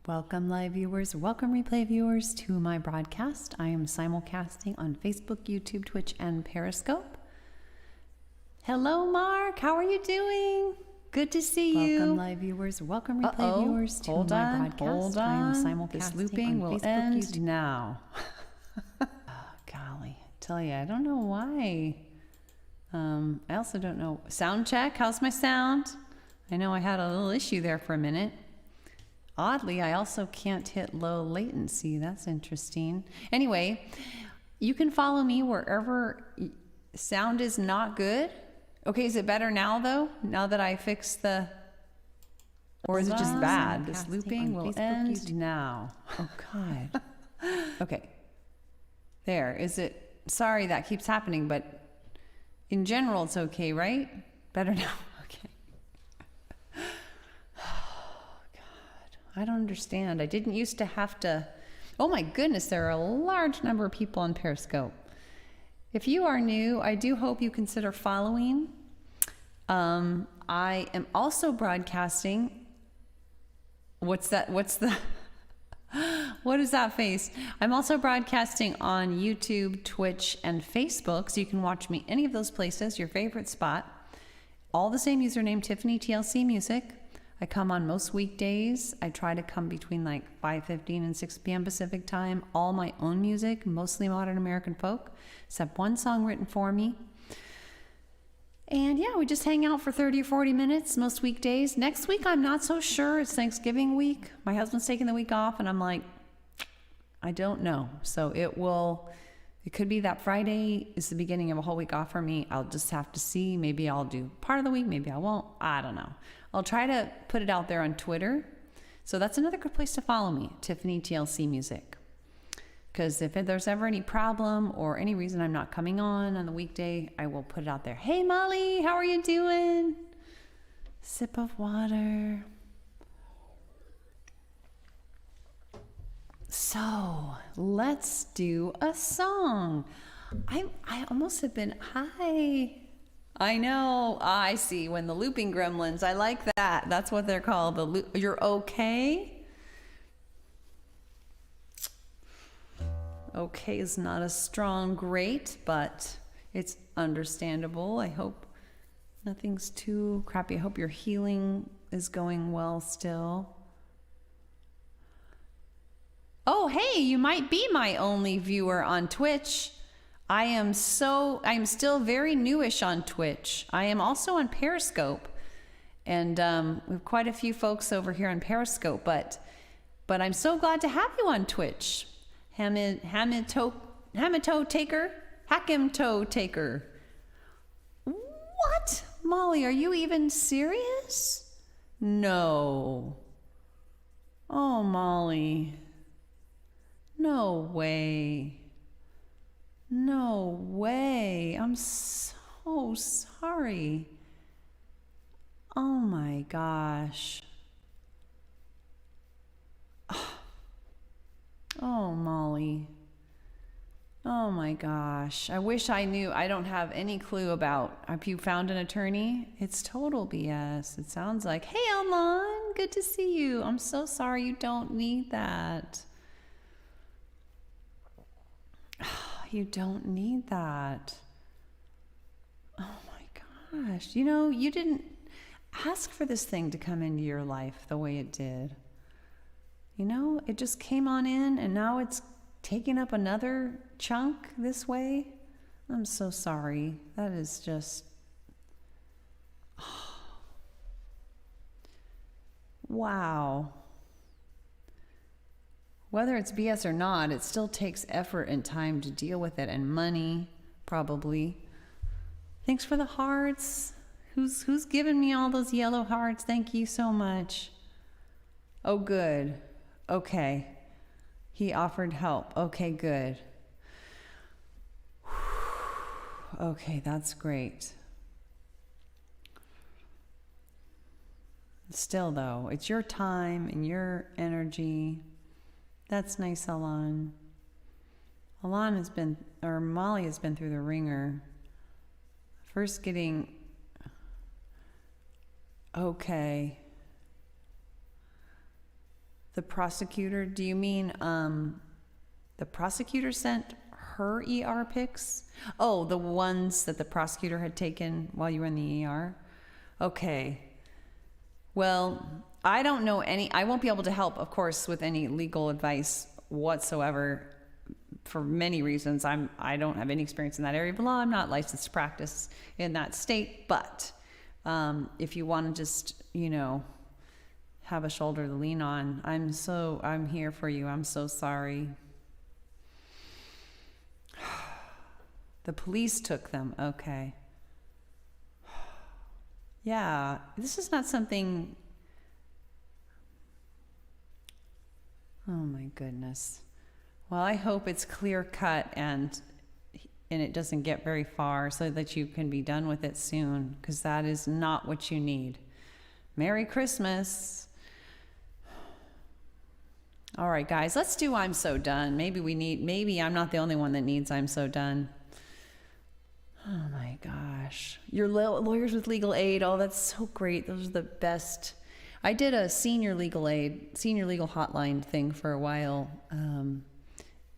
Welcome, live viewers. Welcome, replay viewers, to my broadcast. I am simulcasting on Facebook, YouTube, Twitch, and Periscope. Hello, Mark. How are you doing? Good to see you. Welcome, live viewers. Welcome, replay viewers, to my broadcast. Hold on. I am simulcasting This looping on will Facebook, end YouTube. now. Oh, golly. Tell you, I don't know why. I also don't know. Sound check. How's my sound? I know I had a little issue there for a minute. Oddly, I also can't hit low latency. That's interesting. Anyway, you can follow me wherever sound is not good. Okay, is it better now though? Now that I fixed the... Or is it just bad? This looping will end now. Oh, God. Okay. There. Is it... Sorry that keeps happening, but in general it's okay, right? Better now. I don't understand. I didn't used to have to... Oh my goodness, there are a large number of people on Periscope. If you are new, I do hope you consider following. I am also broadcasting... What's that? What's the... What is that face? I'm also broadcasting on YouTube, Twitch, and Facebook, so you can watch me any of those places, your favorite spot. All the same username, Tiffany TLC Music. I come on most weekdays. I try to come between like 5:15 and 6 p.m. Pacific time. All my own music, mostly modern American folk, except one song written for me. And yeah, we just hang out for 30 or 40 minutes most weekdays. Next week, I'm not so sure. It's Thanksgiving week. My husband's taking the week off, and I'm like, I don't know. So it could be that Friday is the beginning of a whole week off for me. I'll just have to see. Maybe I'll do part of the week. Maybe I won't. I don't know. I'll try to put it out there on Twitter. So that's another good place to follow me, Tiffany TLC Music. Because if there's ever any problem or any reason I'm not coming on the weekday, I will put it out there. Hey, Molly, how are you doing? Sip of water. So let's do a song. I almost have been, hi. I know. I see. When the looping gremlins, I like that. That's what they're called. You're okay? Okay is not a strong great, but it's understandable. I hope nothing's too crappy. I hope your healing is going well still. Oh, hey, you might be my only viewer on Twitch. I am still very newish on Twitch. I am also on Periscope, and we have quite a few folks over here on Periscope, but I'm so glad to have you on Twitch. Hamito Taker. What? Molly, are you even serious? No. Oh, Molly. No way. No way. I'm so sorry. Oh my gosh. Oh, Molly. Oh my gosh. I wish I knew. I don't have any clue about. Have you found an attorney? It's total BS. It sounds like, hey, Alon, good to see you. I'm so sorry. You don't need that. You don't need that. Oh my gosh. You know, you didn't ask for this thing to come into your life the way it did. You know, it just came on in and now it's taking up another chunk this way. I'm so sorry. That is just... Wow. Whether it's BS or not, it still takes effort and time to deal with it, and money, probably. Thanks for the hearts. Who's given me all those yellow hearts? Thank you so much. Oh, good. Okay. He offered help. Okay, good. Okay, that's great. Still, though, it's your time and your energy. That's nice, Alon. Molly has been through the ringer. First getting okay. The prosecutor, do you mean the prosecutor sent her ER pics? Oh, the ones that the prosecutor had taken while you were in the ER? Okay. Well, I don't know I won't be able to help, of course, with any legal advice whatsoever for many reasons. I don't have any experience in that area of law. I'm not licensed to practice in that state, but if you want to just, have a shoulder to lean on, I'm here for you. I'm so sorry. The police took them. Okay. Yeah, this is not something. Oh my goodness. Well, I hope it's clear cut and it doesn't get very far so that you can be done with it soon, because that is not what you need. Merry Christmas. All right, guys, let's do I'm So Done. Maybe I'm not the only one that needs I'm So Done. Oh my gosh. Your lawyers with legal aid. Oh, that's so great. Those are the best. I did a senior legal hotline thing for a while,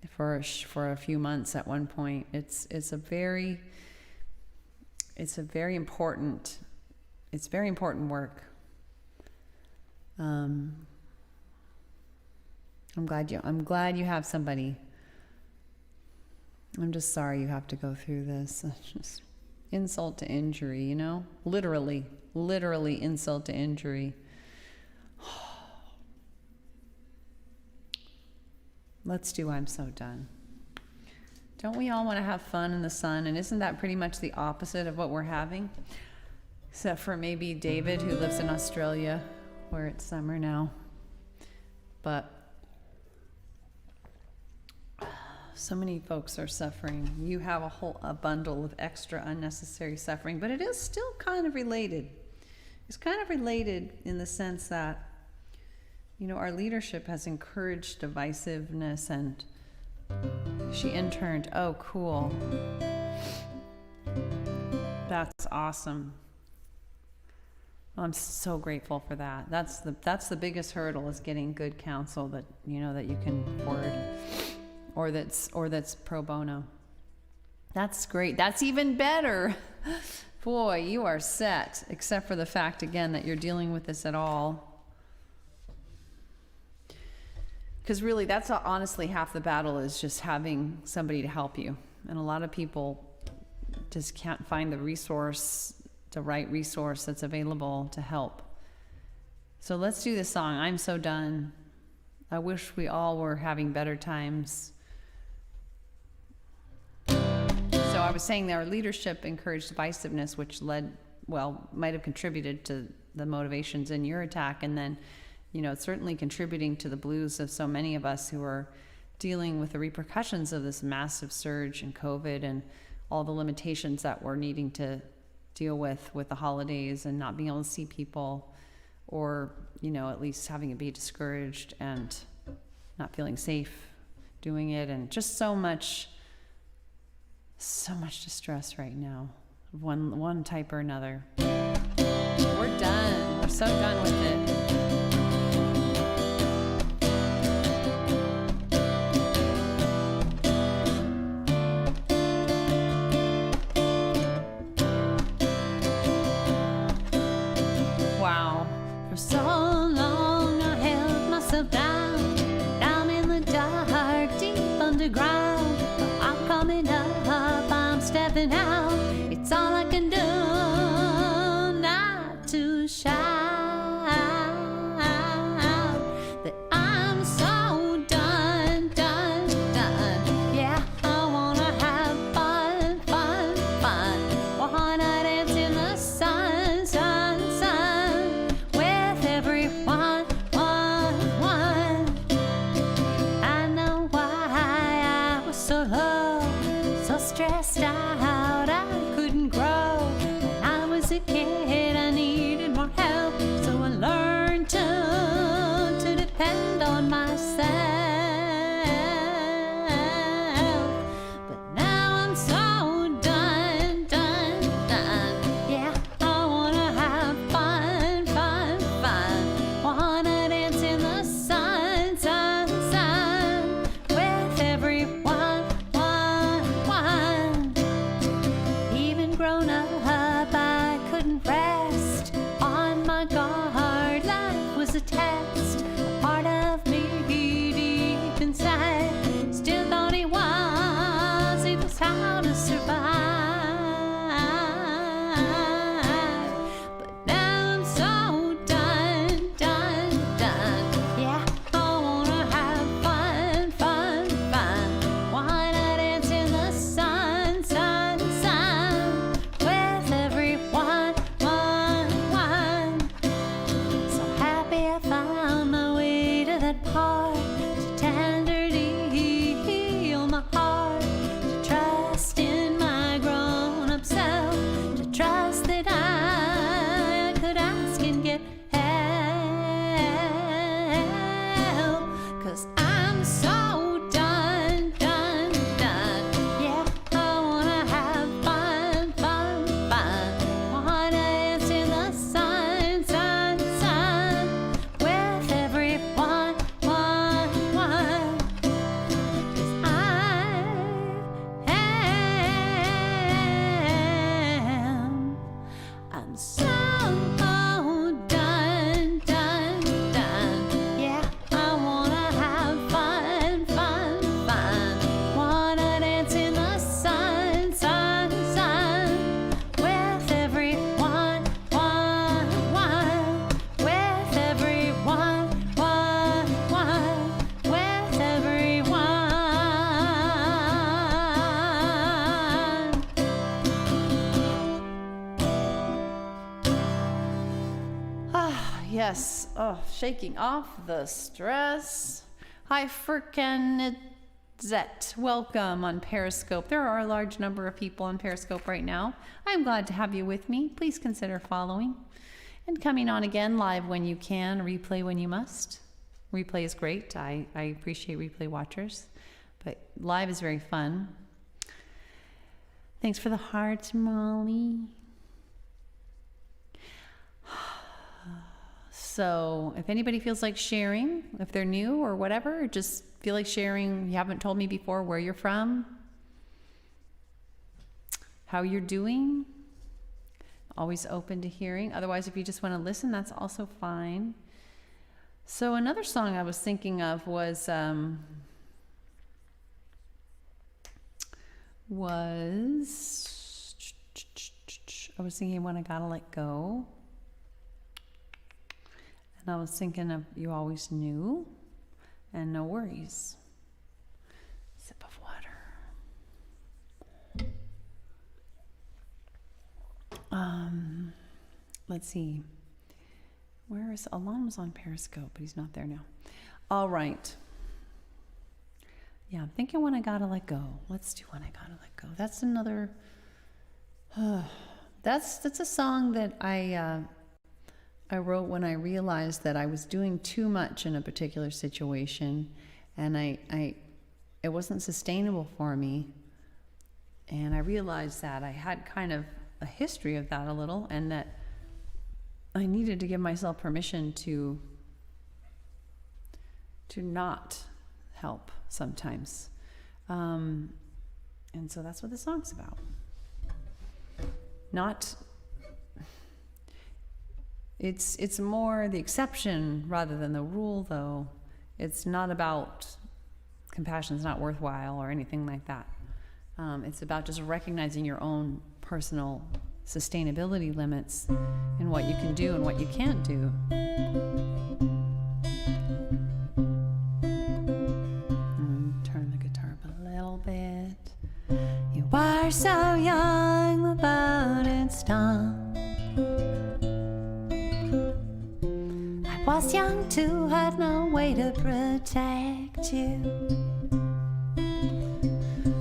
for a few months at one point. It's very important work. I'm glad you have somebody. I'm just sorry you have to go through this. It's just insult to injury, literally insult to injury. Let's do I'm So Done. Don't we all want to have fun in the sun? And isn't that pretty much the opposite of what we're having? Except for maybe David, who lives in Australia, where it's summer now. But so many folks are suffering. You have a bundle of extra unnecessary suffering, but it is still kind of related. It's kind of related in the sense that, our leadership has encouraged divisiveness, and she interned. Oh, cool. That's awesome. I'm so grateful for that. That's the biggest hurdle, is getting good counsel that you can afford, or that's pro bono. That's great. That's even better. Boy, you are set, except for the fact, again, that you're dealing with this at all. Because really, that's honestly half the battle, is just having somebody to help you. And a lot of people just can't find the right resource that's available to help. So let's do this song, I'm So Done. I wish we all were having better times. So I was saying their leadership encouraged divisiveness, which might have contributed to the motivations in your attack. And then, it's certainly contributing to the blues of so many of us who are dealing with the repercussions of this massive surge in COVID and all the limitations that we're needing to deal with the holidays and not being able to see people, or, at least having to be discouraged and not feeling safe doing it, and just so much distress right now, one type or another. We're done. We're so done with it. Wow. For so long I held myself down in the dark, deep underground. I'm coming up, I'm stepping out. It's all I can do not to shout that I'm so done. Yeah, I wanna have fun. Wanna dance in the sun with everyone. I know why I was so low, so stressed out, I couldn't grow. When I was a kid, I needed more help, so I learned to depend on myself. But now I'm so done. Yeah, I wanna have fun. Wanna dance in the sun Yes. Oh, shaking off the stress. Hi, Furkanzet. Welcome on Periscope. There are a large number of people on Periscope right now. I'm glad to have you with me. Please consider following and coming on again live when you can, replay when you must. Replay is great. I appreciate replay watchers, but live is very fun. Thanks for the hearts, Molly. So if anybody feels like sharing, if they're new or whatever, just feel like sharing, you haven't told me before where you're from, how you're doing, always open to hearing. Otherwise, if you just want to listen, that's also fine. So another song I was thinking of was I was thinking When I Gotta Let Go. And I was thinking of You Always Knew and No Worries. Sip of water. Let's see. Where is Alon? Was on Periscope, but he's not there now. All right. Yeah, I'm thinking When I Gotta Let Go. Let's do When I Gotta Let Go. That's another. That's a song that I wrote when I realized that I was doing too much in a particular situation, and it wasn't sustainable for me. And I realized that I had kind of a history of that a little, and that I needed to give myself permission to not help sometimes. And so that's what the song's about. It's more the exception rather than the rule, though. It's not about compassion's not worthwhile or anything like that. It's about just recognizing your own personal sustainability limits and what you can do and what you can't do. Turn the guitar up a little bit. You are so young, but it's time. I was young too, had no way to protect you.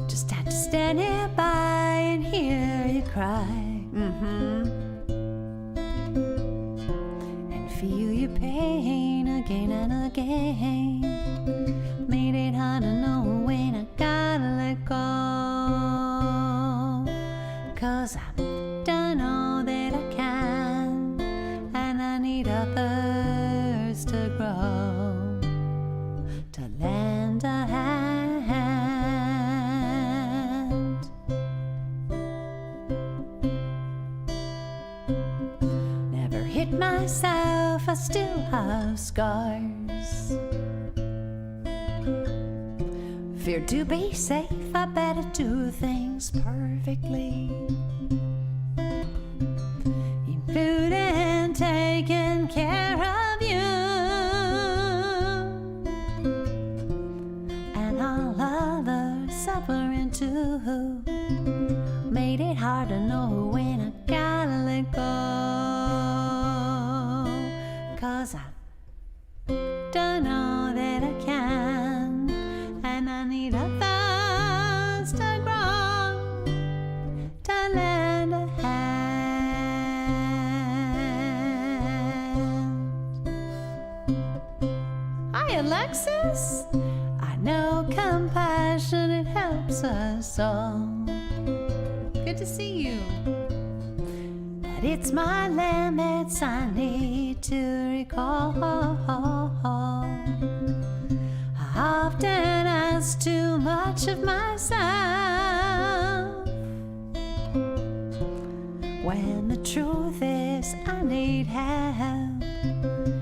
Just had to stand nearby and hear you cry. And feel your pain again and again. Made it hard to know when I gotta let go. 'Cause I've done all that I can, and I need others to grow, to lend a hand. Never hit myself, I still have scars. Fear to be safe, I better do things perfectly, including taking care of you and all others suffering too. Made it hard to know when I gotta let go. 'Cause I've done all that I can, and I need others to grow, to lend a hand. Hi, Alexis. I know compassion, it helps us all. Good to see you. But it's my limits I need to recall. I often ask too much of myself, when the truth is I need help.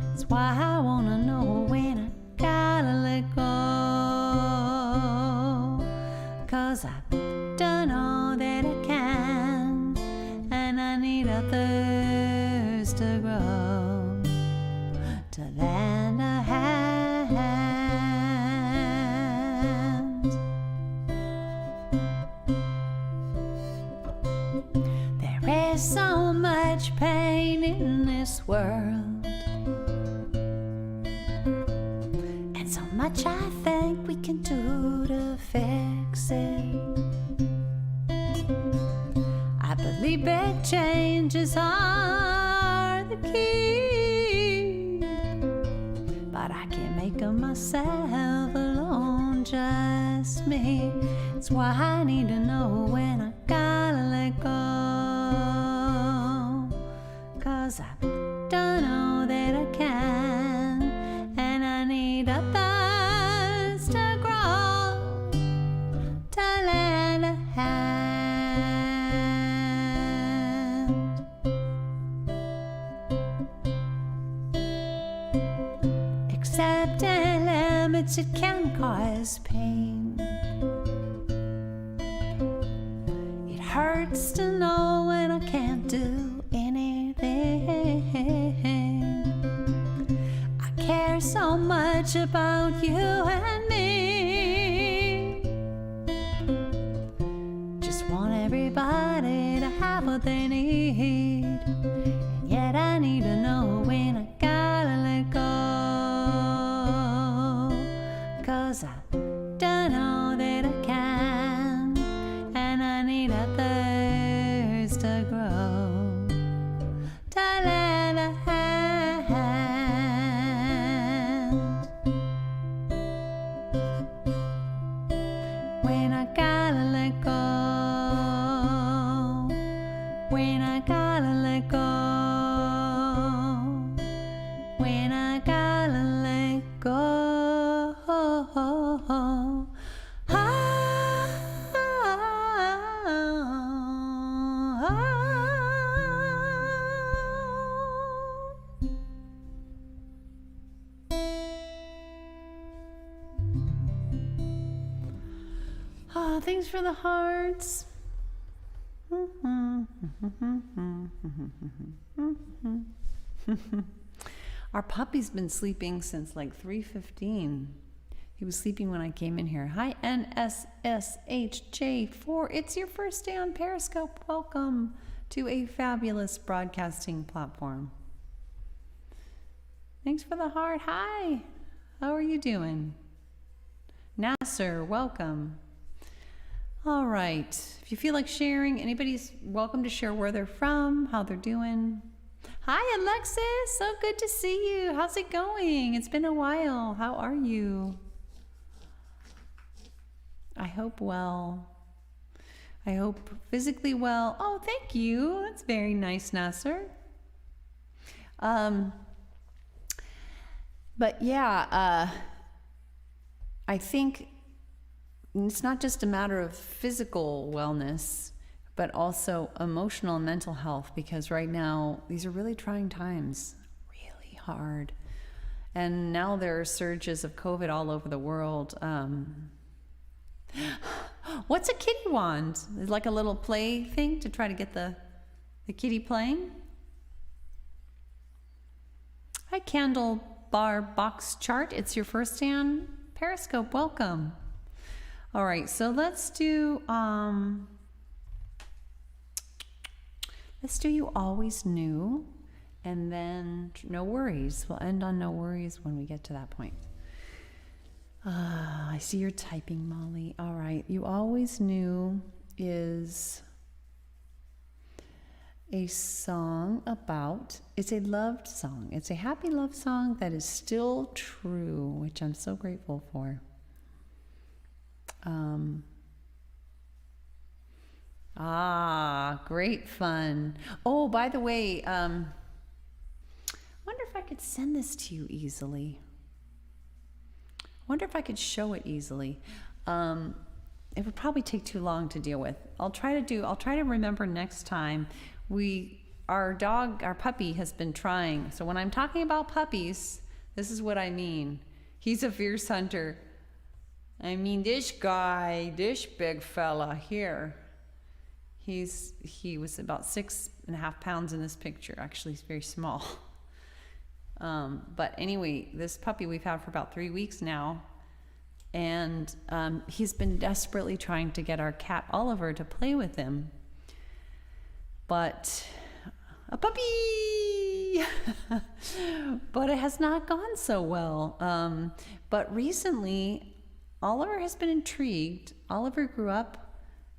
That's why I wanna know when I gotta let go. 'Cause I've done all that I can, and I need others to grow, to lend a hand. There is so much pain in this world, So much I think we can do to fix it. I believe big changes are the key, but I can't make them myself alone, just me. That's why I need to know when I gotta let go, 'cause I don't know that I can, and I need others to grow, to lend a hand. Accepting limits, it can cause pain. It hurts to know when I can't do anything. I care so much about you and me. Just want everybody to have what they need, and yet I need to know when I gotta let go, 'cause I don't know that I can, and I need others to grow, to lend a hand. When I gotta let go, when I gotta let go, when I gotta let go. Oh, thanks for the hearts. Our puppy's been sleeping since like 3:15. He was sleeping when I came in here. Hi, NSSHJ4. It's your first day on Periscope. Welcome to a fabulous broadcasting platform. Thanks for the heart. Hi. How are you doing? Nasser, welcome. All right. If you feel like sharing, anybody's welcome to share where they're from, how they're doing. Hi, Alexis. So good to see you. How's it going? It's been a while. How are you? I hope well. I hope physically well. Oh, thank you. That's very nice, Nasser. But yeah, I think it's not just a matter of physical wellness, but also emotional and mental health, because right now these are really trying times, really hard. And now there are surges of COVID all over the world. What's a kitty wand? It's like a little play thing to try to get the kitty playing. Hi, Candle Bar Box Chart. It's your first day on Periscope. Welcome. All right, so let's do You Always Knew, and then No Worries. We'll end on No Worries when we get to that point. I see you're typing, Molly. All right, You Always Knew is a song about, it's a loved song. It's a happy love song that is still true, which I'm so grateful for. Great fun. Oh, by the way, I wonder if I could send this to you easily. I wonder if I could show it easily. It would probably take too long to deal with. I'll try to remember next time. Our puppy has been trying. So when I'm talking about puppies, this is what I mean. He's a fierce hunter. I mean, this big fella here, he was about 6.5 pounds in this picture. Actually, he's very small. But anyway, this puppy we've had for about 3 weeks now. And he's been desperately trying to get our cat Oliver to play with him. But a puppy! maybe, but it has not gone so well. But recently, Oliver has been intrigued. Oliver grew up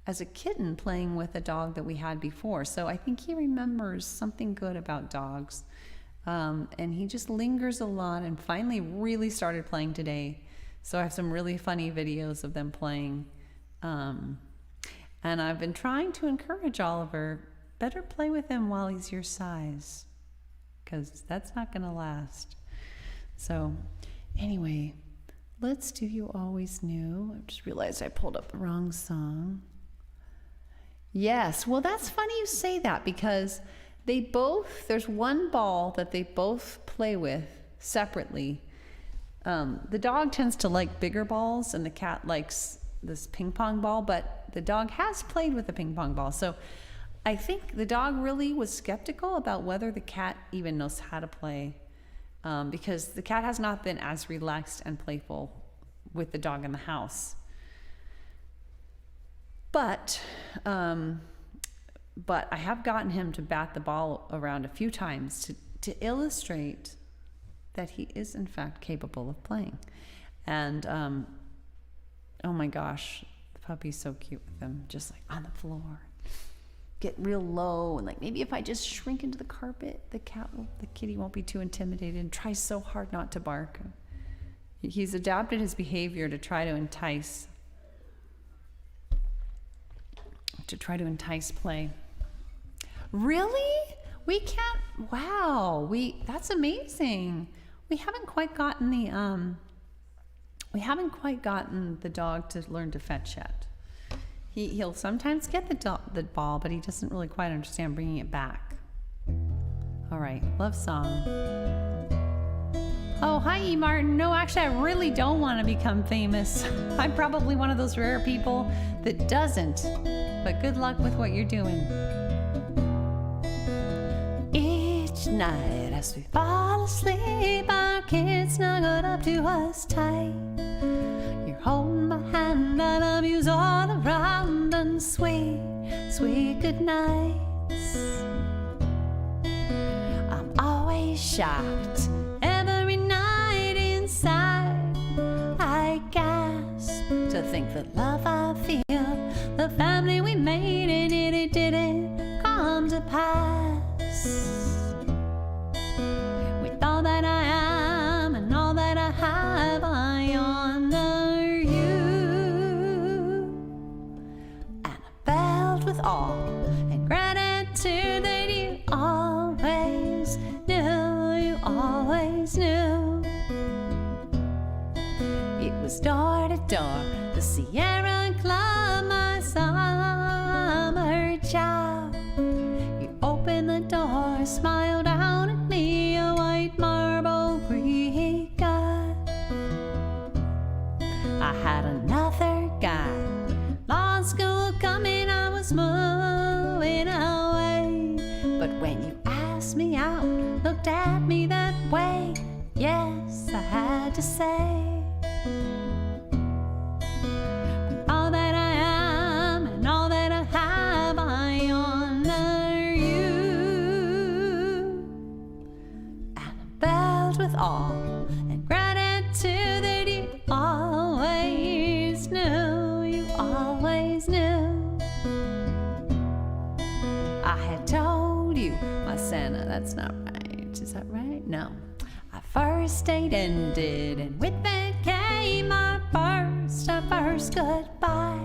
as a kitten playing with a dog that we had before. So I think he remembers something good about dogs. And he just lingers a lot and finally really started playing today. So I have some really funny videos of them playing. And I've been trying to encourage Oliver, better play with him while he's your size, because that's not going to last. So anyway, let's do You Always Knew. I just realized I pulled up the wrong song. Yes, well, that's funny you say that, because there's one ball that they both play with separately. The dog tends to like bigger balls and the cat likes this ping pong ball, but the dog has played with the ping pong ball. So I think the dog really was skeptical about whether the cat even knows how to play, because the cat has not been as relaxed and playful with the dog in the house. But I have gotten him to bat the ball around a few times to illustrate that he is in fact capable of playing. And oh my gosh, the puppy's so cute with him, just like on the floor, get real low, and like maybe if I just shrink into the carpet, the kitty won't be too intimidated, and tries so hard not to bark. He's adapted his behavior to try to entice play. Really? We can't, wow, that's amazing. We haven't quite gotten the dog to learn to fetch yet. He'll sometimes get the ball, but he doesn't really quite understand bringing it back. All right, love song. Oh, hi, E. Martin. No, actually, I really don't want to become famous. I'm probably one of those rare people that doesn't, but good luck with what you're doing. Each night as we fall asleep, our kids snuggled up to us tight. You're holding my hand and I muse all around, and sweet, sweet good nights. I'm always shocked every night inside. I gasp to think the love I feel, the family we made, and it didn't come to pass. With all that I am and all that I have, I honor you. And I'm filled with awe and gratitude that you always knew. It was door to door, the Sierra Club, my summer job. You opened the door, smiled down at me, a white marble Greek god. I had another guy, law school coming, I was moving away. But when you asked me out, looked at me that way, yes, I had to say. With all that I am and all that I have, I honor you. And I'm filled with awe and gratitude that you always knew, I had told you, my Santa, that's not right. Is that right? No. Our first date ended, and with it came our first goodbye.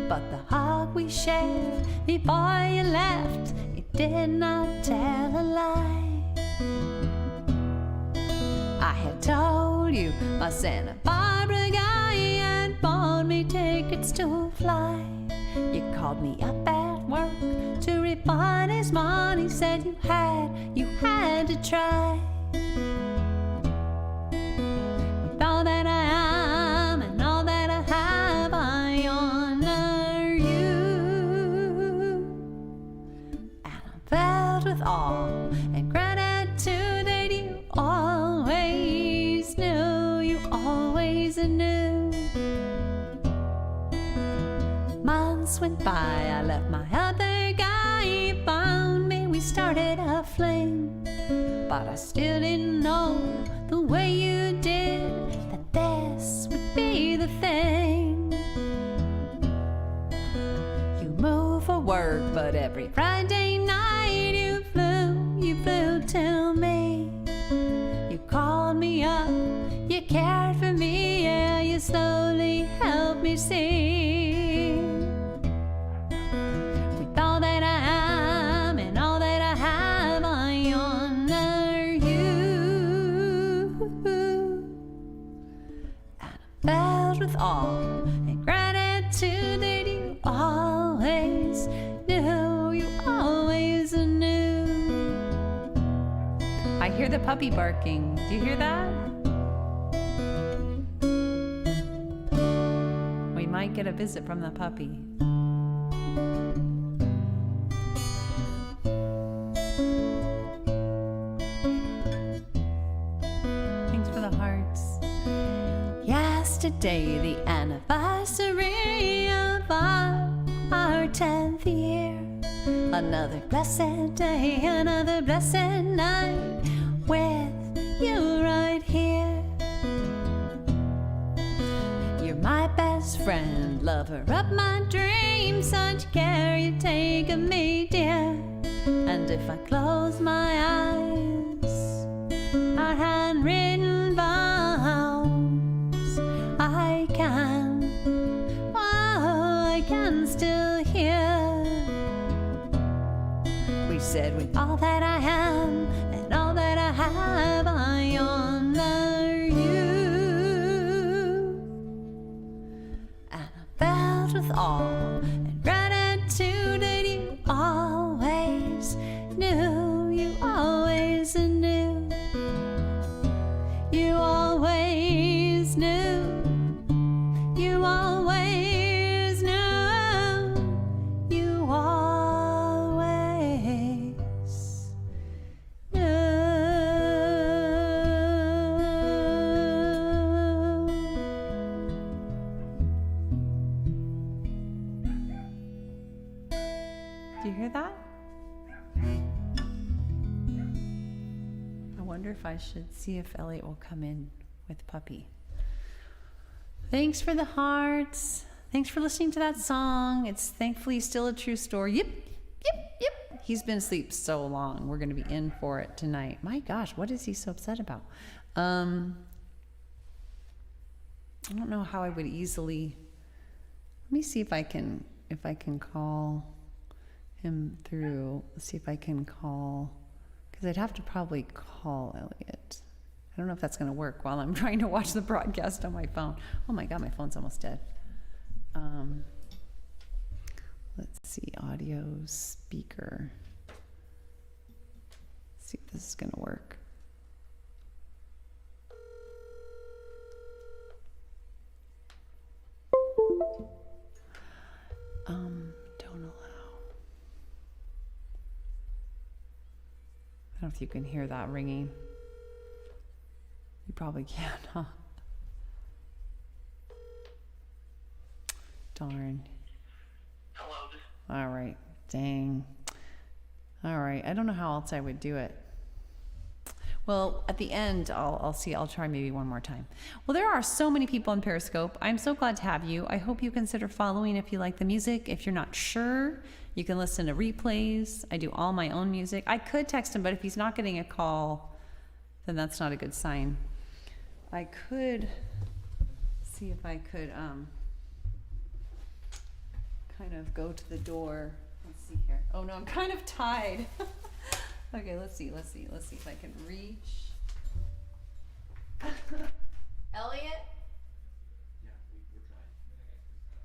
But the hug we shared before you left, it did not tell a lie. I had told you my Santa Barbara guy had bought me tickets to fly. You called me up at work to refund his money, said you had to try. With all that I am and all that I have, I honor you. And I'm filled with awe and gratitude that you always knew. Months went by, I left my other guy, he found me, we started a fling. But I still didn't know the way you did that this would be the thing. You move for work, but every Friday night you flew to me. You called me up, you cared for me, yeah, you slowly helped me see. With all that I am and all that I have, I honor you. And I'm filled with awe and gratitude that you always knew, you always knew. I hear the puppy barking. Do you hear that? We might get a visit from the puppy. Thanks for the hearts. Yesterday, the anniversary of our 10th year. Another blessed day, another blessed night with you right here. You're my best friend, lover of my dreams, such care you take of me, dear. And if I close my eyes, our handwritten vows, I can still hear. We said, with all that I am and all that I have, I honor you. And I'm filled with awe and gratitude that you always knew, you always knew, you always knew, you always knew, you always knew. Do you hear that? I wonder if I should see if Elliot will come in with Puppy. Thanks for the hearts. Thanks for listening to that song. It's thankfully still a true story. Yep. He's been asleep so long. We're going to be in for it tonight. My gosh, what is he so upset about? I don't know how I would easily. Let me see if I can call him through. Let's see if I can call, because I'd have to probably call Elliot. I don't know if that's going to work while I'm trying to watch the broadcast on my phone. Oh my God, my phone's almost dead. Let's see, audio speaker. See if this is going to work. Don't allow. I don't know if you can hear that ringing. You probably can, huh? Darn. Hello. All right. Dang. All right. I don't know how else I would do it. Well, at the end, I'll see. I'll try maybe one more time. Well, there are so many people on Periscope. I'm so glad to have you. I hope you consider following if you like the music. If you're not sure, you can listen to replays. I do all my own music. I could text him, but if he's not getting a call, then that's not a good sign. I could see if I could kind of go to the door. Let's see here. Oh no, I'm kind of tied. Okay, let's see if I can reach. Elliot? Yeah, we're trying.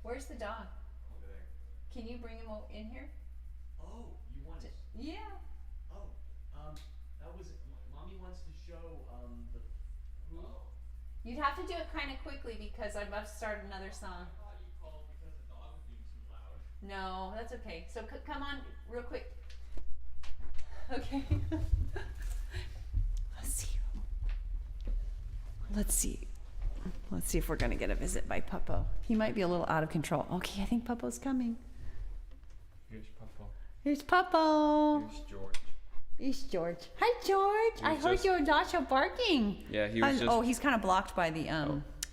Where's the dog? Over there. Can you bring him in here? Oh, you want to? Yeah. Oh, that was mommy wants to show the who. Oh. You'd have to do it kind of quickly because I must start another song. I thought you called because the dog was being too loud. No, that's okay. So come on, real quick. Okay. Let's see if we're gonna get a visit by Puppo. He might be a little out of control. Okay, I think Puppo's coming. Here's Puppo. Here's Puppo. Here's George. It's George. Hi, George. I heard just- your Dasha barking. Yeah, he was just Oh, he's kind of blocked by the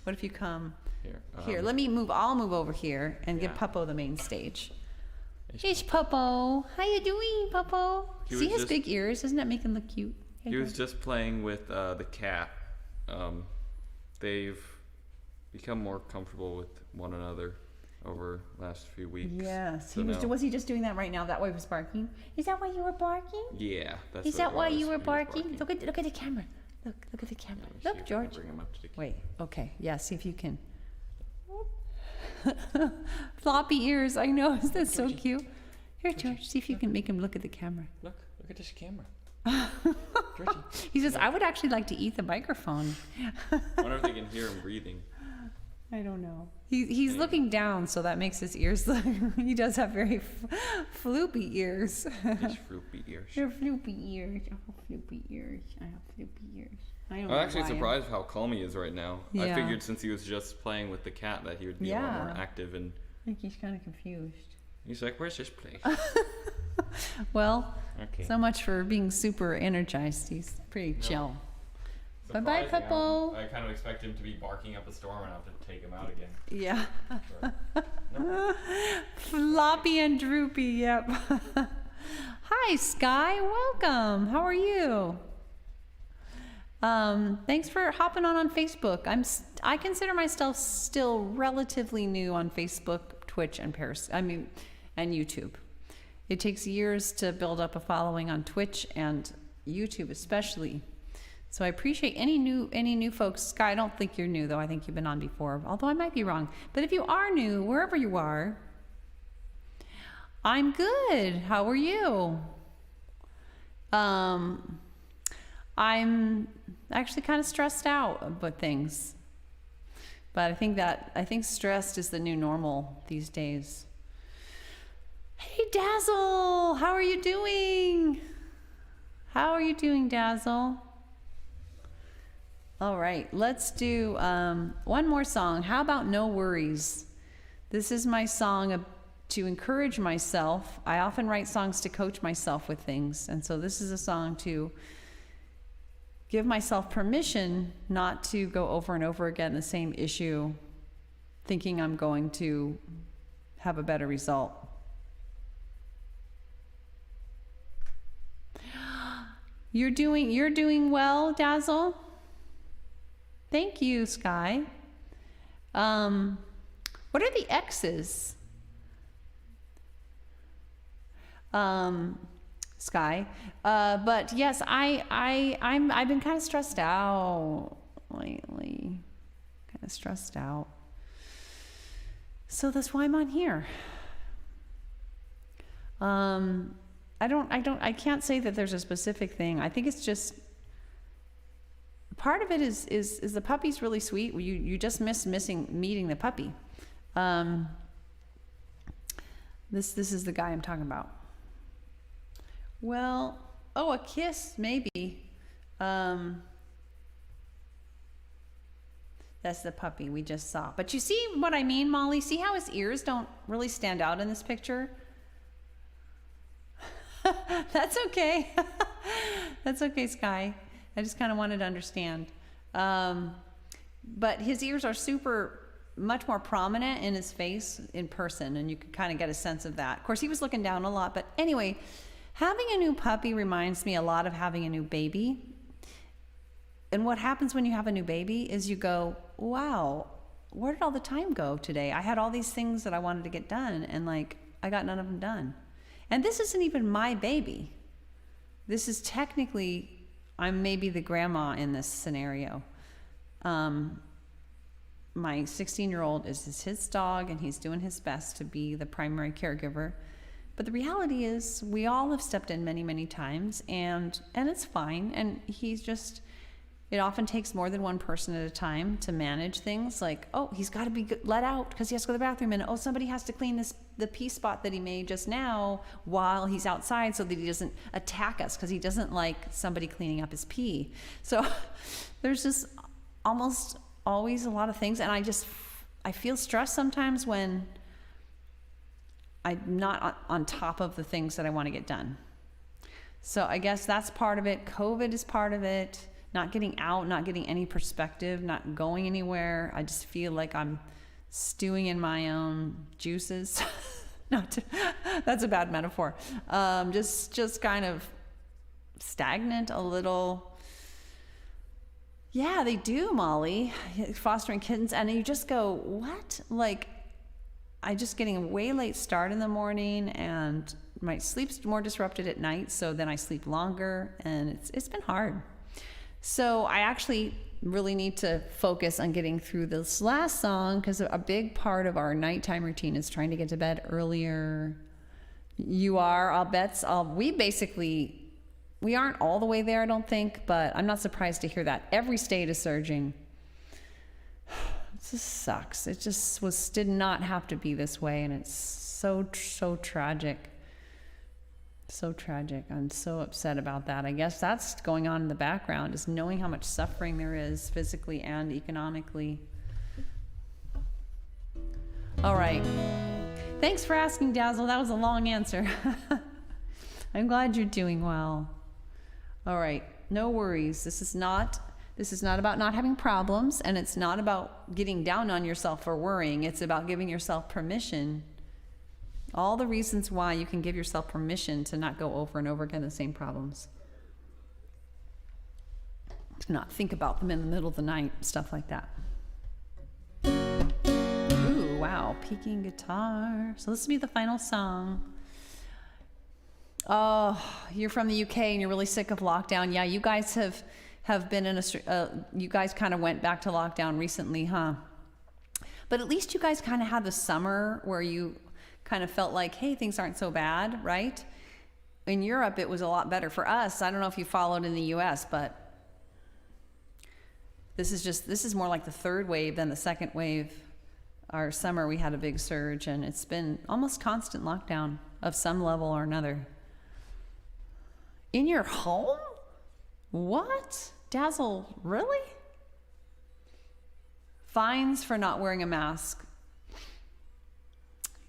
What if you come here. here? Let me move. I'll move over here and give yeah. Puppo the main stage. It's- It's Puppo. How you doing, Puppo? He See was his just- big ears? Doesn't that make him look cute? He was just playing with the cat. They've become more comfortable with one another over the last few weeks. Yes. So He was. now- Was he just doing that right now? That way he was barking. Is that why you were barking? Yeah, that's Is what that it why was. you were He was barking? Look at the camera. Look at the camera. Let me see Look, if I can George. Bring him up to the Wait. Okay. Yeah. See if you can. Floppy ears. I know. Isn't that so cute? Here, George. See if you can make him look at the camera. Look at this camera. He says, "I would actually like to eat the microphone." I wonder if they can hear him breathing. I don't know. He's looking down, so that makes his ears look. He does have very floopy ears. His floopy ears. They're floopy ears. I have floopy ears. I have floopy ears. I don't I'm know actually why. surprised how calm he is right now. I Yeah. figured since he was just playing with the cat that he would be a lot more Yeah. active, and I think he's kind of confused. he's like, "Where's this place?" Well, Okay. so much for being super energized. He's pretty chill. Bye-bye, Puppo. I kind of expect him to be barking up a storm and I have to take him out again. Yeah. No. Floppy and droopy, yep. Hi, Sky. Welcome. How are you? Thanks for hopping on Facebook. I consider myself still relatively new on Facebook, Twitch, and and YouTube. It takes years to build up a following on Twitch and YouTube, especially. So I appreciate any new folks. Sky, I don't think you're new though. I think you've been on before, although I might be wrong. But if you are new, wherever you are, I'm good. How are you? I'm actually kind of stressed out about things. But I think stressed is the new normal these days. Hey, Dazzle, how are you doing? How are you doing, Dazzle? All right, let's do one more song. How about No Worries? This is my song to encourage myself. I often write songs to coach myself with things. And so this is a song to give myself permission not to go over and over again the same issue, thinking I'm going to have a better result. You're doing well, Dazzle? Thank you, Sky. What are the X's? Sky. But yes, I've been kind of stressed out lately. Kind of stressed out. So that's why I'm on here. I can't say that there's a specific thing. I think it's just part of it is the puppy's really sweet. You just miss meeting the puppy. This is the guy I'm talking about. Well, a kiss maybe. That's the puppy we just saw. But you see what I mean, Molly? See how his ears don't really stand out in this picture? That's okay. That's okay, Sky. I just kind of wanted to understand. But his ears are much more prominent in his face in person, and you can kind of get a sense of that. Of course, he was looking down a lot, but anyway, having a new puppy reminds me a lot of having a new baby. And what happens when you have a new baby is you go, wow, where did all the time go today? I had all these things that I wanted to get done, and I got none of them done. And this isn't even my baby. This is technically, I'm maybe the grandma in this scenario. My 16-year-old is his dog, and he's doing his best to be the primary caregiver. But the reality is, we all have stepped in many, many times, and it's fine. And it often takes more than one person at a time to manage things. Like, he's got to be let out because he has to go to the bathroom, and somebody has to clean the pee spot that he made just now while he's outside so that he doesn't attack us because he doesn't like somebody cleaning up his pee. So there's just almost always a lot of things, and I feel stressed sometimes when I'm not on top of the things that I want to get done. So I guess that's part of it. COVID is part of it. Not getting out, not getting any perspective, not going anywhere. I just feel like I'm stewing in my own juices. That's a bad metaphor. Just kind of stagnant a little. Yeah, they do, Molly, fostering kittens. And you just go, what? Like, I just getting a way late start in the morning, and my sleep's more disrupted at night. So then I sleep longer, and it's been hard. So I actually really need to focus on getting through this last song, because a big part of our nighttime routine is trying to get to bed earlier. You are, we aren't all the way there, I don't think, but I'm not surprised to hear that. Every state is surging. It just sucks. It just did not have to be this way, and it's so tragic. So tragic. I'm so upset about that. I guess that's going on in the background, is knowing how much suffering there is physically and economically. All right. Thanks for asking, Dazzle. That was a long answer. I'm glad you're doing well. All right. No worries. This is not about not having problems, and it's not about getting down on yourself for worrying. It's about giving yourself permission. All the reasons why you can give yourself permission to not go over and over again the same problems. To not think about them in the middle of the night, stuff like that. Ooh, wow, peaking guitar. So this will be the final song. Oh, you're from the UK and you're really sick of lockdown. Yeah, you guys have been in you guys kind of went back to lockdown recently, huh? But at least you guys kind of had the summer where you kind of felt like, hey, things aren't so bad, right? In Europe, it was a lot better. For us, I don't know if you followed in the US, but this is more like the third wave than the second wave. Our summer, we had a big surge, and it's been almost constant lockdown of some level or another. In your home? What? Dazzle, really? Fines for not wearing a mask.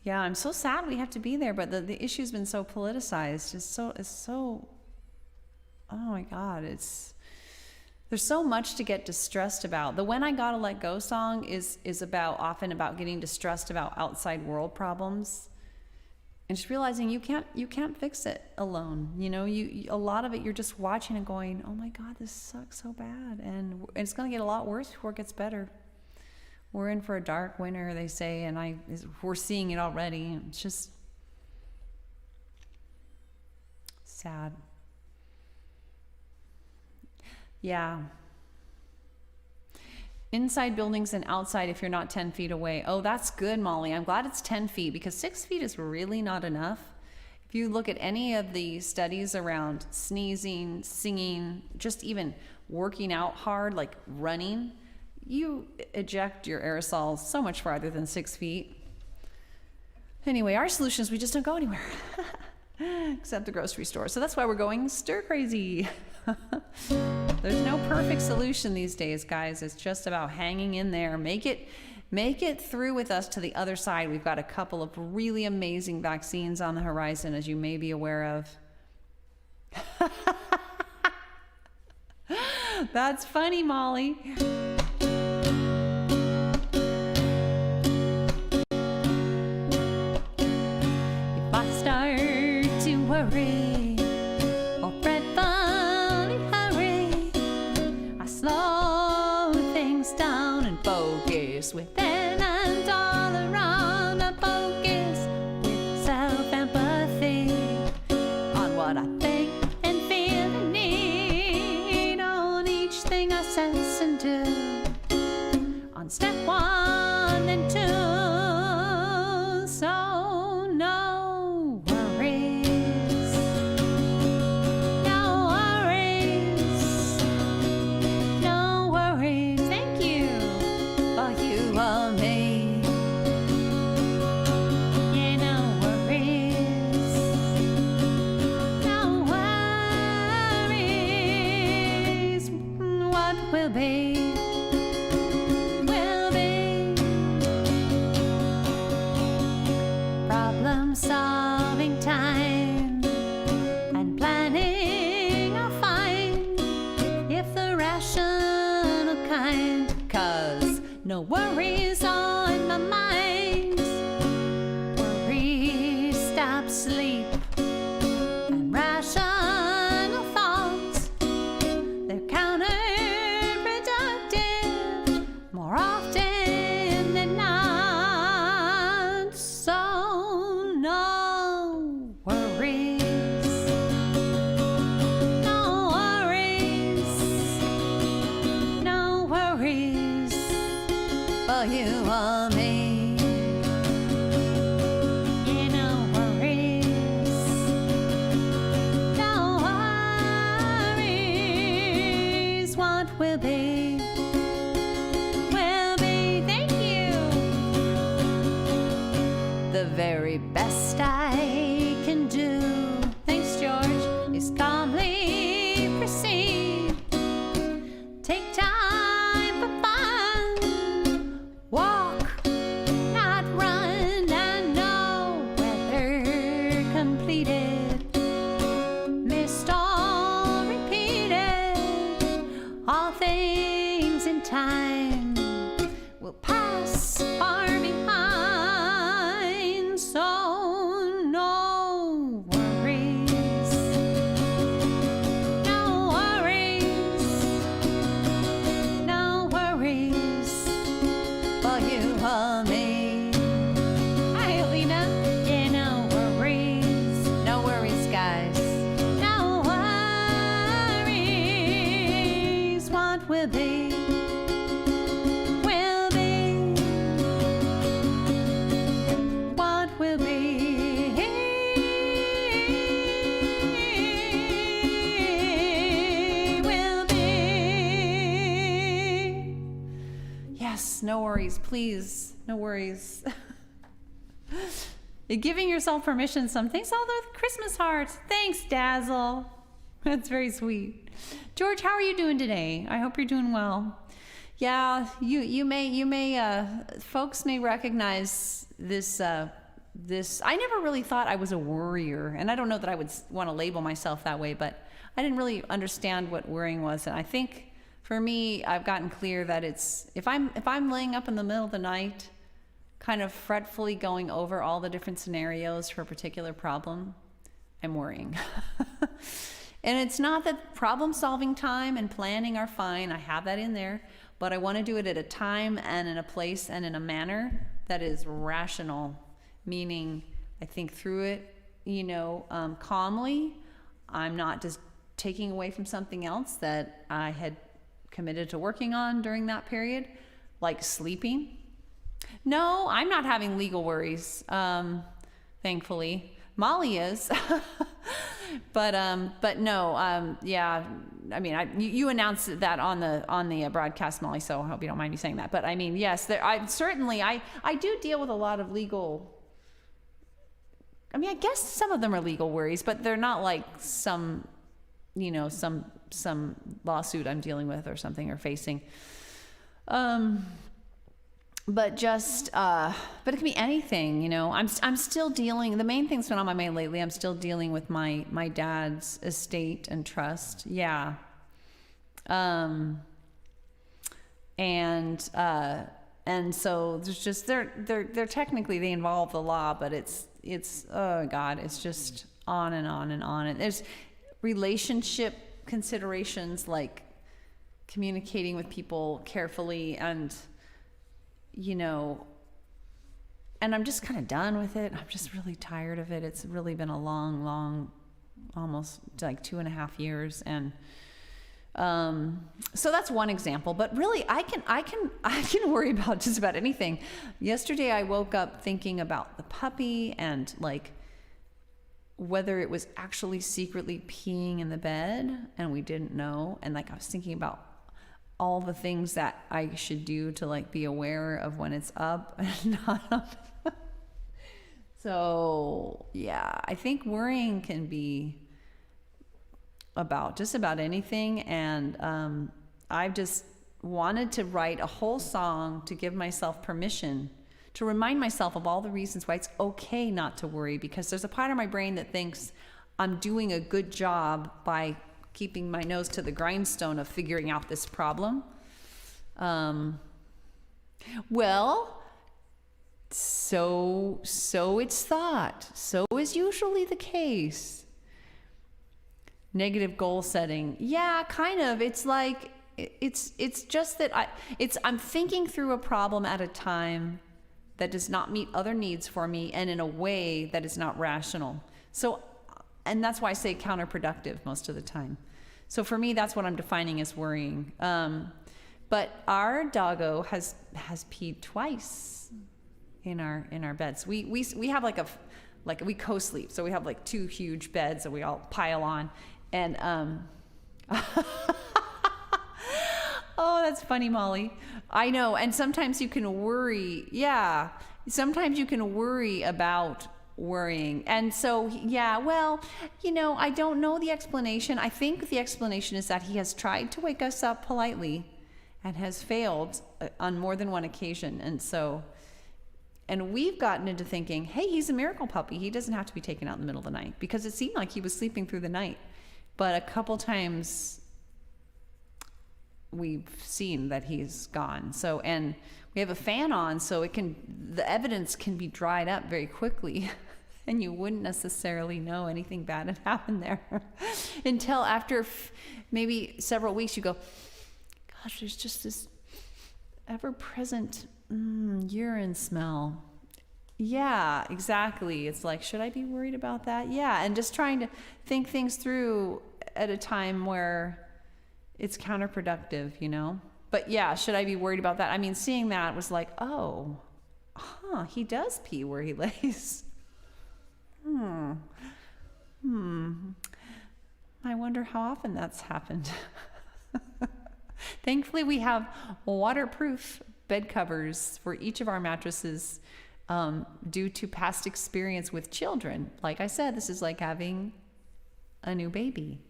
Yeah, I'm so sad we have to be there, but the issue's been so politicized. It's so, oh my God, there's so much to get distressed about. The When I Gotta Let Go song is often about getting distressed about outside world problems, and just realizing you can't fix it alone. You know, a lot of it you're just watching and going, oh my God, this sucks so bad, and it's gonna get a lot worse before it gets better. We're in for a dark winter, they say, and we're seeing it already. It's just sad. Yeah. Inside buildings and outside if you're not 10 feet away. Oh, that's good, Molly. I'm glad it's 10 feet, because 6 feet is really not enough. If you look at any of the studies around sneezing, singing, just even working out hard, like running, you eject your aerosols so much farther than 6 feet. Anyway, our solution is we just don't go anywhere except the grocery store. So that's why we're going stir crazy. There's no perfect solution these days, guys. It's just about hanging in there. Make it through with us to the other side. We've got a couple of really amazing vaccines on the horizon, as you may be aware of. That's funny, Molly. Worry or fretfully hurry, I slow things down and focus within and all around. I focus with self-empathy on what I think and feel and need, on each thing I sense and do, on step 1 and 2. So no worries. Will be. worries on my mind. Worries stop sleep and rational thoughts. They're counterproductive more often than not. So no worries, no worries, no worries for you or me. Yeah, no worries, no worries. What will be, will be. Thank you. The very best I can do, thanks George, is calmly proceed. Take time for fun. Walk, not run, and no weather completed. Missed or repeated. All things in time will pass far behind. So no worries, no worries, no worries for you or me. Hi, Alina. Yeah, no worries, no worries, guys. No worries. What will be, will be. What will be, will be. Yes, no worries, please. No worries. You're giving yourself permission. Some thanks all the Christmas hearts. Thanks, Dazzle. That's very sweet. George, how are you doing today? I hope you're doing well. Yeah, you may folks may recognize this this. I never really thought I was a worrier, and I don't know that I would want to label myself that way, but I didn't really understand what worrying was. And I think for me, I've gotten clear that it's if I'm laying up in the middle of the night, kind of fretfully going over all the different scenarios for a particular problem, I'm worrying. And it's not that problem solving time and planning are fine. I have that in there, but I want to do it at a time and in a place and in a manner that is rational, meaning I think through it, calmly. I'm not just taking away from something else that I had committed to working on during that period, like sleeping. No, I'm not having legal worries, thankfully. Molly is. But no, yeah. I mean, you announced that on the broadcast, Molly. So I hope you don't mind me saying that. But I mean, yes, I do deal with a lot of legal. I mean, I guess some of them are legal worries, but they're not like some lawsuit I'm dealing with or something or facing. But just, but it can be anything, I'm still dealing, the main thing's been on my mind lately, I'm still dealing with my dad's estate and trust. Yeah. And so there's just, they're technically, they involve the law, but it's, oh God, it's just on and on and on. And there's relationship considerations like communicating with people carefully and, and I'm just kind of done with it. I'm just really tired of it. It's really been a long, almost like 2.5 years. And so that's one example, but really I can worry about just about anything. Yesterday I woke up thinking about the puppy and like whether it was actually secretly peeing in the bed and we didn't know. And like I was thinking about all the things that I should do to like be aware of when it's up and not up. So yeah, I think worrying can be about just about anything. And I've just wanted to write a whole song to give myself permission to remind myself of all the reasons why it's okay not to worry, because there's a part of my brain that thinks I'm doing a good job by keeping my nose to the grindstone of figuring out this problem. And Well, so it's thought. So is usually the case. Negative goal setting. Yeah, kind of. It's like it's just that I'm thinking through a problem at a time that does not meet other needs for me and in a way that is not rational. So, and that's why I say counterproductive most of the time. So for me, that's what I'm defining as worrying. But our doggo has peed twice in our beds. We have like we co-sleep, so we have like 2 huge beds that we all pile on, and oh, that's funny, Molly. I know. And sometimes you can worry. Yeah. Sometimes you can worry about worrying. And so, yeah, well, I don't know the explanation. I think the explanation is that he has tried to wake us up politely and has failed on more than one occasion. And we've gotten into thinking, hey, he's a miracle puppy. He doesn't have to be taken out in the middle of the night, because it seemed like he was sleeping through the night. But a couple times we've seen that he's gone. So, and we have a fan on, so the evidence can be dried up very quickly. And you wouldn't necessarily know anything bad had happened there until after maybe several weeks you go, gosh, there's just this ever-present urine smell. Yeah, exactly. It's like, should I be worried about that? Yeah, and just trying to think things through at a time where it's counterproductive, But yeah, should I be worried about that? I mean, seeing that was like, oh, he does pee where he lays. I wonder how often that's happened. Thankfully, we have waterproof bed covers for each of our mattresses due to past experience with children. Like I said, this is like having a new baby.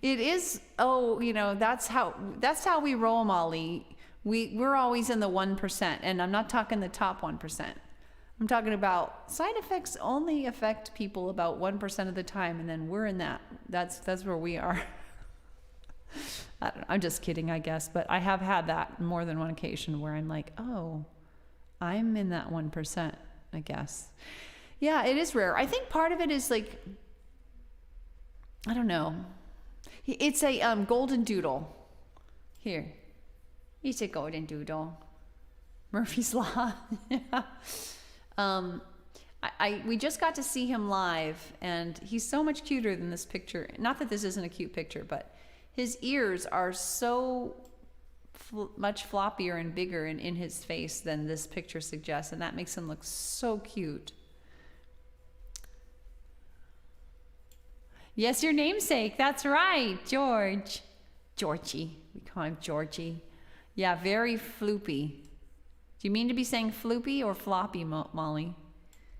It is, that's how we roll, Molly. We're always in the 1%, and I'm not talking the top 1%. I'm talking about side effects only affect people about 1% of the time, and then we're in that. That's where we are. I'm just kidding, I guess, but I have had that more than one occasion where I'm like, oh, I'm in that 1%, I guess. Yeah, it is rare. I think part of it is like, I don't know. It's a golden doodle. Here. It's a golden doodle. Murphy's Law. Yeah. We just got to see him live, and he's so much cuter than this picture. Not that this isn't a cute picture, but his ears are so much floppier and bigger in his face than this picture suggests, and that makes him look so cute. Yes, your namesake. That's right, George. Georgie. We call him Georgie. Yeah, very floopy. Do you mean to be saying floopy or floppy, Molly?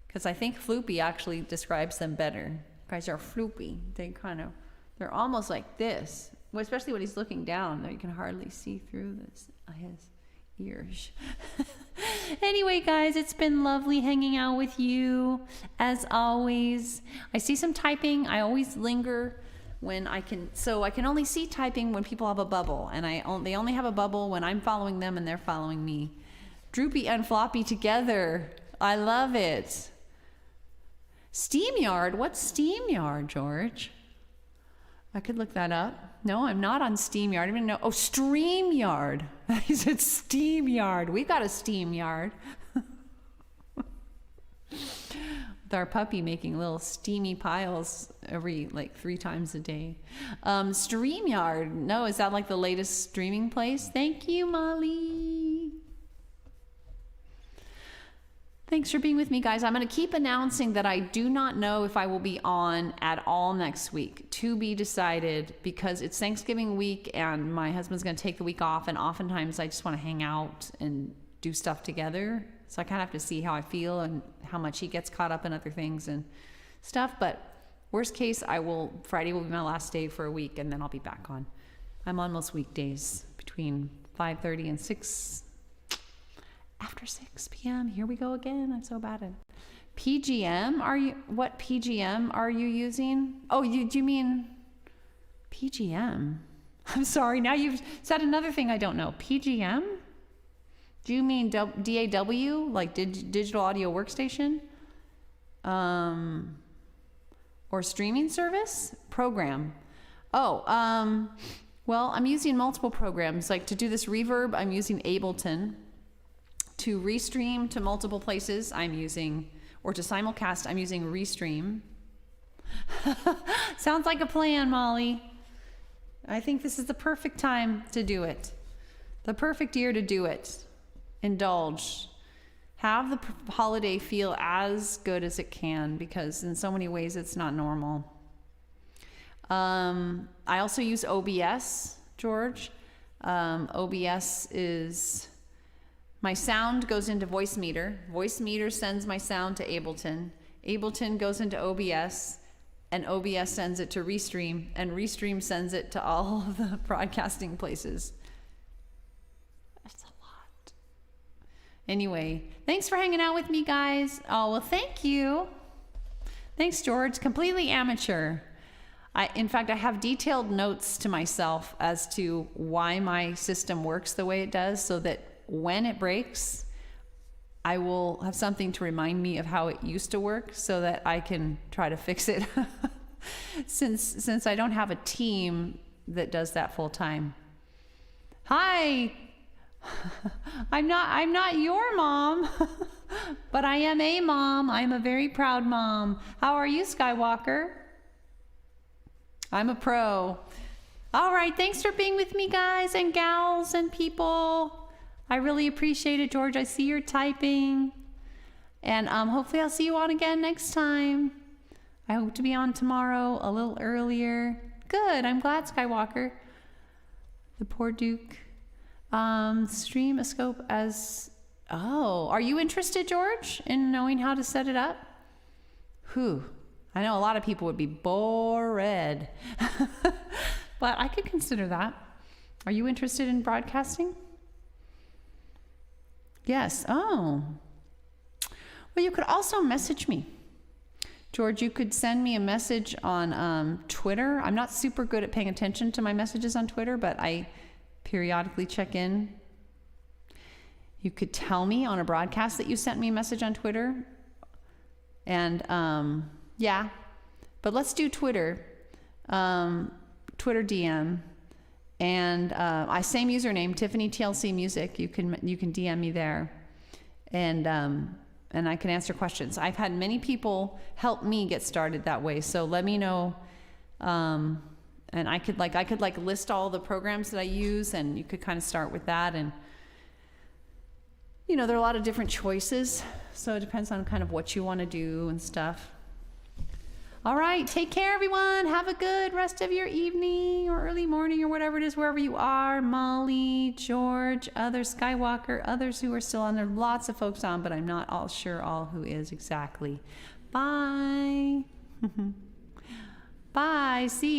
Because I think floopy actually describes them better. Guys are floopy. They're almost like this. Well, especially when he's looking down, you can hardly see through his ears. Anyway, guys, it's been lovely hanging out with you, as always. I see some typing. I always linger when I can. So I can only see typing when people have a bubble, and they only have a bubble when I'm following them and they're following me. Droopy and floppy together. I love it. SteamYard. What's SteamYard, George? I could look that up. No, I'm not on SteamYard. I didn't know. Oh, StreamYard. He said SteamYard. We got a SteamYard. With our puppy making little steamy piles every 3 times a day. StreamYard. No, is that like the latest streaming place? Thank you, Molly. Thanks for being with me, guys. I'm going to keep announcing that I do not know if I will be on at all next week. To be decided, because it's Thanksgiving week and my husband's going to take the week off, and oftentimes I just want to hang out and do stuff together. So I kind of have to see how I feel and how much he gets caught up in other things and stuff. But worst case, Friday will be my last day for a week, and then I'll be back on. I'm on most weekdays between 5:30 and 6. After 6 p.m. Here we go again. I'm so bad at it. PGM? What PGM are you using? Oh, do you mean PGM? I'm sorry. Now you've said another thing I don't know. PGM? Do you mean DAW, like digital audio workstation? Or streaming service? Program. Oh, well, I'm using multiple programs. Like to do this reverb, I'm using Ableton. To restream to multiple places, I'm using, or to simulcast, I'm using Restream. Sounds like a plan, Molly. I think this is the perfect time to do it. The perfect year to do it. Indulge. Have the holiday feel as good as it can, because in so many ways it's not normal. I also use OBS, George. OBS is, my sound goes into Voicemeeter. Voicemeeter sends my sound to Ableton. Ableton goes into OBS, and OBS sends it to Restream, and Restream sends it to all of the broadcasting places. That's a lot. Anyway, thanks for hanging out with me, guys. Oh, well, thank you. Thanks, George. Completely amateur. In fact, I have detailed notes to myself as to why my system works the way it does, so that when it breaks, I will have something to remind me of how it used to work, so that I can try to fix it. since I don't have a team that does that full time. Hi. I'm not your mom, but I am a mom. I'm a very proud mom. How are you, Skywalker? I'm a pro. All right, thanks for being with me, guys and gals and people. I really appreciate it, George. I see you're typing. And hopefully I'll see you on again next time. I hope to be on tomorrow a little earlier. Good, I'm glad, Skywalker. The poor Duke. Stream a scope as... Oh, are you interested, George, in knowing how to set it up? Whew. I know a lot of people would be bored. But I could consider that. Are you interested in broadcasting? Yes. Oh. Well, you could also message me. George, you could send me a message on Twitter. I'm not super good at paying attention to my messages on Twitter, but I periodically check in. You could tell me on a broadcast that you sent me a message on Twitter. And yeah, but let's do Twitter. Twitter DM. And I same username, Tiffany TLC Music. You can DM me there. And I can answer questions. I've had many people help me get started that way. So let me know. And I could list all the programs that I use, and you could kind of start with that. And you know, there are a lot of different choices, so it depends on kind of what you want to do and stuff. All right, take care, everyone. Have a good rest of your evening or early morning or whatever it is, wherever you are. Molly, George, others, Skywalker, others who are still on there. Lots of folks on, but I'm not all sure who is exactly. Bye. Bye. See ya.